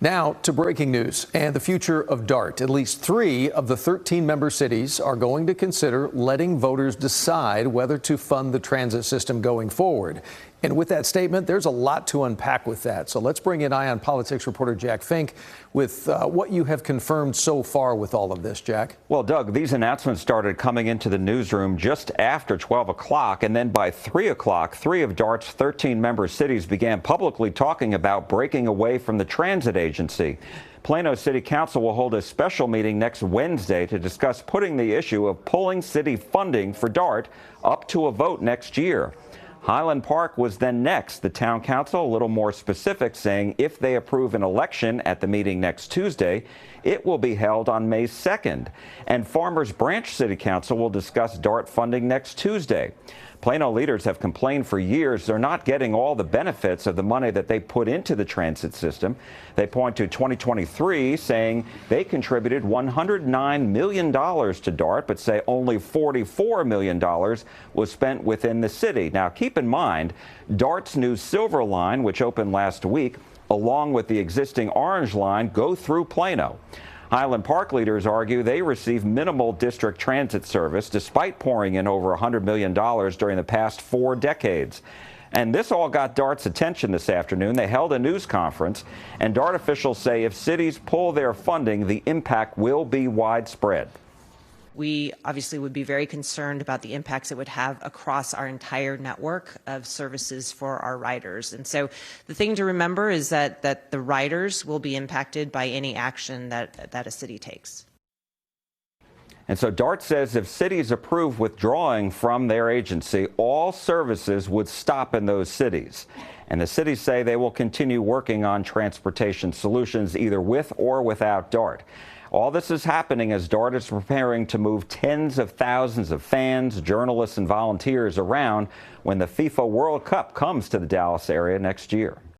Now to breaking news and the future of DART. At least 3 of the 13 member cities are going to consider letting voters decide whether to fund the transit system going forward. And with that statement, there's a lot to unpack with that. So let's bring in Eye on Politics reporter Jack Fink with what you have confirmed so far with all of this, Jack. Well, Doug, these announcements started coming into the newsroom just after 12 o'clock. And then by 3 o'clock, 3 of DART's 13 member cities began publicly talking about breaking away from the transit agency. Plano City Council will hold a special meeting next Wednesday to discuss putting the issue of pulling city funding for DART up to a vote next year. Highland Park was then next. The town council, a little more specific, saying if they approve an election at the meeting next Tuesday, it will be held on May 2nd. And Farmers Branch City Council will discuss DART funding next Tuesday. Plano leaders have complained for years they're not getting all the benefits of the money that they put into the transit system. They point to 2023, saying they contributed $109 million to DART, but say only $44 million was spent within the city. Now, keep in mind, DART's new Silver Line, which opened last week, along with the existing Orange Line, go through Plano. Highland Park leaders argue they receive minimal district transit service despite pouring in over $100 million during the past 4 decades. And this all got DART's attention this afternoon. They held a news conference, and DART officials say if cities pull their funding, the impact will be widespread. We obviously would be very concerned about the impacts it would have across our entire network of services for our riders. And so the thing to remember is that the riders will be impacted by any action that a city takes. And so DART says if cities approve withdrawing from their agency, all services would stop in those cities. And the cities say they will continue working on transportation solutions either with or without DART. All this is happening as DART is preparing to move tens of thousands of fans, journalists, and volunteers around when the FIFA World Cup comes to the Dallas area next year.